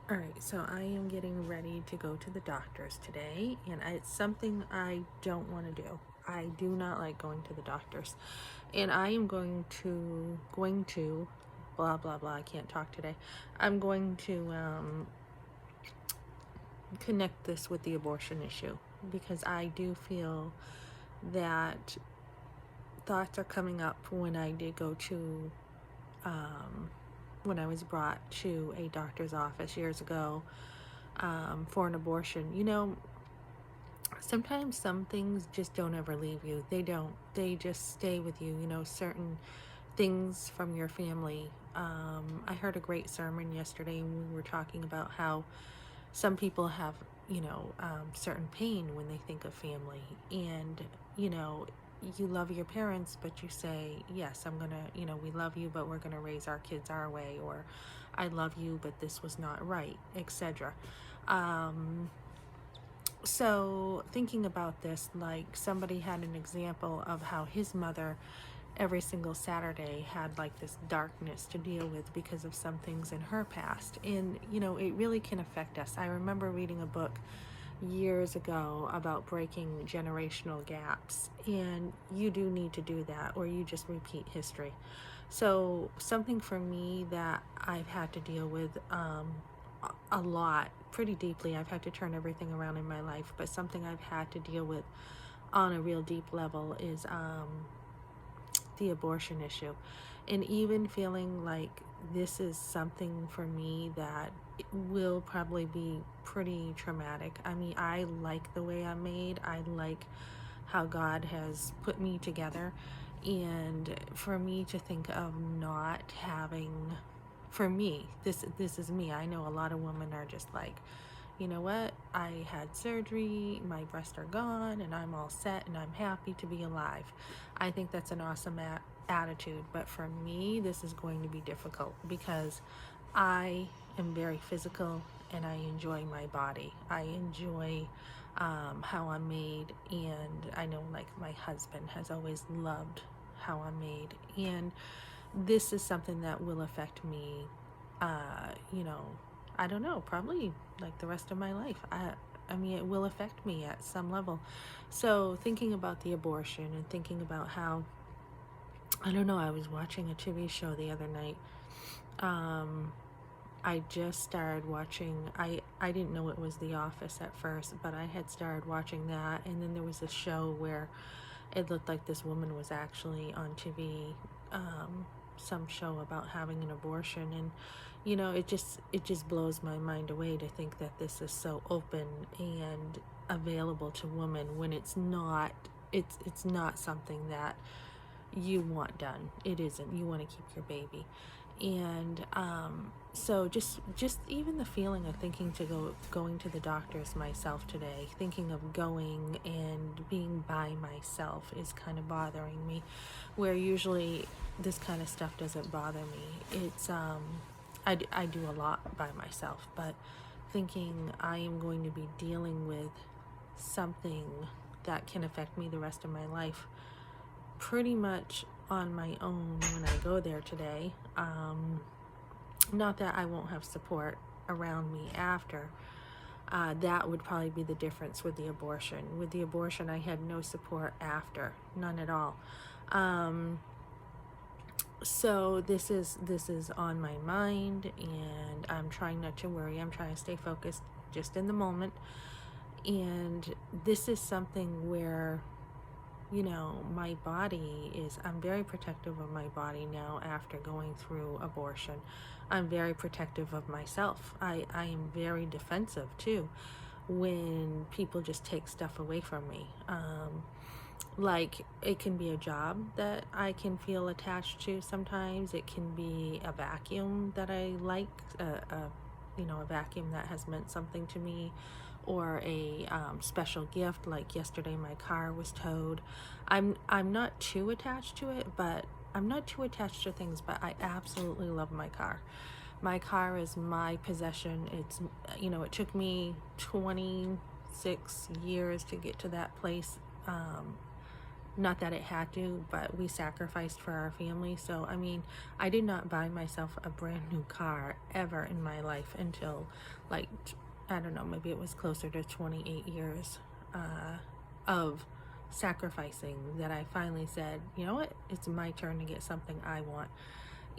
Alright, so I am getting ready to go to the doctor's today, and it's something I don't want to do. I do not like going to the doctor's. And I am going to, blah, blah, blah, I can't talk today. I'm going to connect this with the abortion issue because I do feel that thoughts are coming up when I did go to, when I was brought to a doctor's office years ago for an abortion. Sometimes some things just don't ever leave you. They don't. They just stay with you. Certain things from your family. I heard a great sermon yesterday, and we were talking about how some people have, certain pain when they think of family. And, you love your parents, but you say, yes, I'm going to, we love you, but we're going to raise our kids our way. Or I love you, but this was not right, etc. So thinking about this, like somebody had an example of how his mother every single Saturday had like this darkness to deal with because of some things in her past. And, it really can affect us. I remember reading a book years ago about breaking generational gaps, and you do need to do that or you just repeat history. So something for me that I've had to deal with a lot, pretty deeply. I've had to turn everything around in my life, but something I've had to deal with on a real deep level is the abortion issue. And even feeling like this is something for me that will probably be pretty traumatic. I mean, I like the way I'm made. I like how God has put me together. And for me to think of not having, for me, this is me. I know a lot of women are just like, you know what, I had surgery, my breasts are gone, and I'm all set, and I'm happy to be alive. I think that's an awesome attitude, but for me, this is going to be difficult because I am very physical, and I enjoy my body. I enjoy how I'm made, and I know like my husband has always loved how I'm made, and this is something that will affect me, uh, you know, I don't know, probably like the rest of my life. I mean, it will affect me at some level. So thinking about the abortion and thinking about how, I don't know, I was watching a TV show the other night. Um, I just started watching, I didn't know it was The Office at first, but I had started watching that. And then there was a show where it looked like this woman was actually on TV, some show about having an abortion. And it just blows my mind away to think that this is so open and available to women when it's not something that you want done. It isn't. You want to keep your baby. And so just even the feeling of thinking to going to the doctors myself today, thinking of going and being by myself is kind of bothering me, where usually this kind of stuff doesn't bother me. It's I do a lot by myself, but thinking I am going to be dealing with something that can affect me the rest of my life pretty much on my own when I go there today. Not that I won't have support around me after. That would probably be the difference with the abortion. With the abortion, I had no support after, none at all. So this is on my mind, and I'm trying not to worry. I'm trying to stay focused just in the moment. And this is something where my body is, I'm very protective of my body now after going through abortion. I'm very protective of myself. I am very defensive too when people just take stuff away from me. Like it can be a job that I can feel attached to sometimes. It can be a vacuum that I like, a vacuum that has meant something to me, or a special gift. Like yesterday, my car was towed. I'm not too attached to it, but I'm not too attached to things. But I absolutely love my car. My car is my possession. It's it took me 26 years to get to that place. Not that it had to, but we sacrificed for our family. So, I mean, I did not buy myself a brand new car ever in my life until, like, I don't know, maybe it was closer to 28 years of sacrificing that I finally said, you know what, it's my turn to get something I want.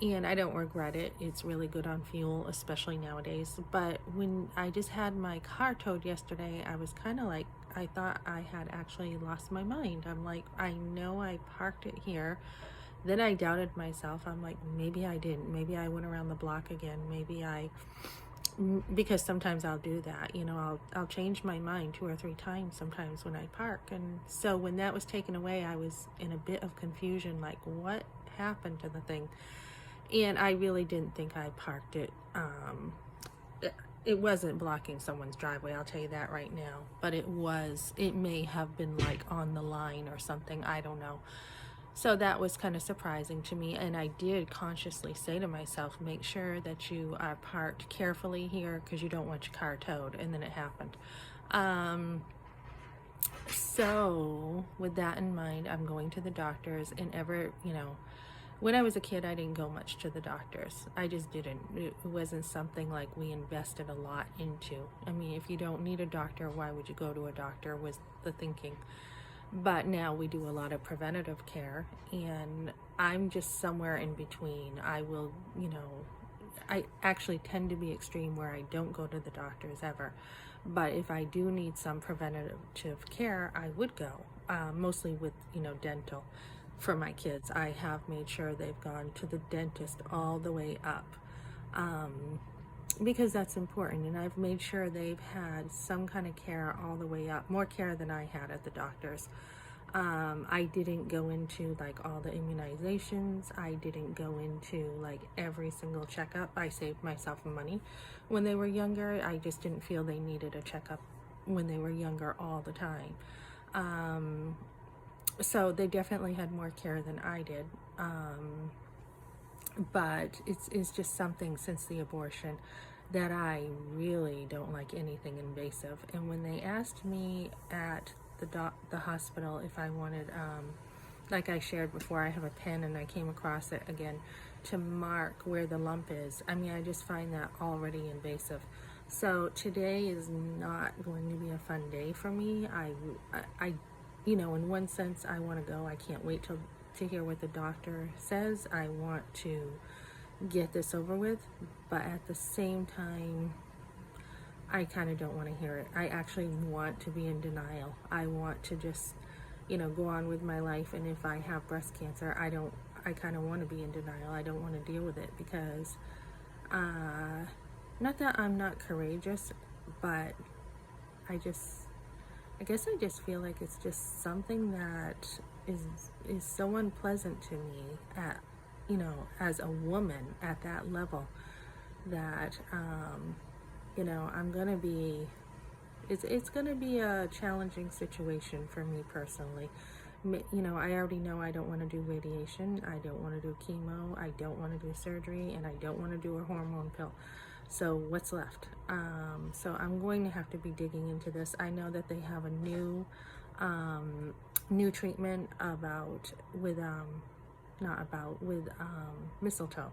And I don't regret it. It's really good on fuel, especially nowadays. But when I just had my car towed yesterday, I was kind of like, I thought I had actually lost my mind. I'm like, I know I parked it here. Then I doubted myself. I'm like, maybe I didn't. Maybe I went around the block again. Maybe I, because sometimes I'll do that. You know, I'll change my mind 2 or 3 times sometimes when I park. And so when that was taken away, I was in a bit of confusion, like, what happened to the thing? And I really didn't think I parked it. It wasn't blocking someone's driveway, I'll tell you that right now. But it may have been like on the line or something, I don't know. So that was kind of surprising to me. And I did consciously say to myself, make sure that you are parked carefully here because you don't want your car towed. And then it happened. So with that in mind, I'm going to the doctors, and when I was a kid, I didn't go much to the doctors. I just didn't. It wasn't something like we invested a lot into. I mean, if you don't need a doctor, why would you go to a doctor, was the thinking. But now we do a lot of preventative care, and I'm just somewhere in between. I actually tend to be extreme where I don't go to the doctors ever. But if I do need some preventative care, I would go, mostly with, dental. For my kids, I have made sure they've gone to the dentist all the way up, because that's important. And I've made sure they've had some kind of care all the way up, more care than I had at the doctor's. I didn't go into like all the immunizations. I didn't go into like every single checkup. I saved myself money when they were younger. I just didn't feel they needed a checkup when they were younger all the time. So they definitely had more care than I did. But it's just something since the abortion that I really don't like anything invasive. And when they asked me at the hospital if I wanted, like I shared before, I have a pen and I came across it again to mark where the lump is. I mean, I just find that already invasive. So today is not going to be a fun day for me. I in one sense, I want to go. I can't wait to hear what the doctor says. I want to get this over with, but at the same time, I kind of don't want to hear it. I actually want to be in denial. I want to just, go on with my life. And if I have breast cancer, I kind of want to be in denial. I don't want to deal with it because, not that I'm not courageous, but I guess I just feel like it's just something that is so unpleasant to me at, as a woman at that level, that, I'm going to be, it's going to be a challenging situation for me personally. I already know I don't want to do radiation. I don't want to do chemo. I don't want to do surgery, and I don't want to do a hormone pill. So what's left? So I'm going to have to be digging into this. I know that they have a new treatment with mistletoe.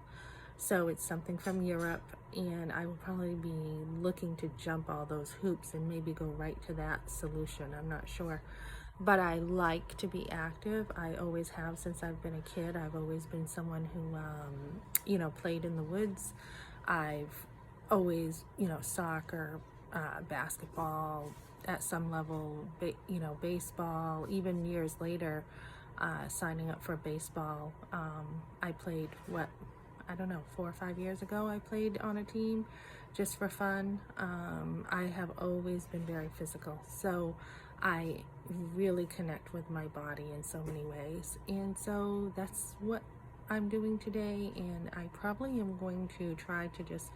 So it's something from Europe, and I will probably be looking to jump all those hoops and maybe go right to that solution. I'm not sure. But I like to be active. I always have since I've been a kid. I've always been someone who, played in the woods. I've always, soccer, basketball, at some level, baseball, even years later, signing up for baseball. I played, 4 or 5 years ago, I played on a team just for fun. I have always been very physical. So I really connect with my body in so many ways. And so that's what I'm doing today. And I probably am going to try to just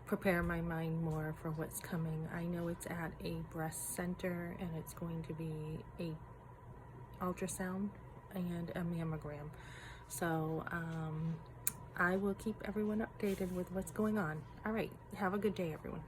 prepare my mind more for what's coming. I know it's at a breast center, and it's going to be a ultrasound and a mammogram. So I will keep everyone updated with what's going on. All right. Have a good day, everyone.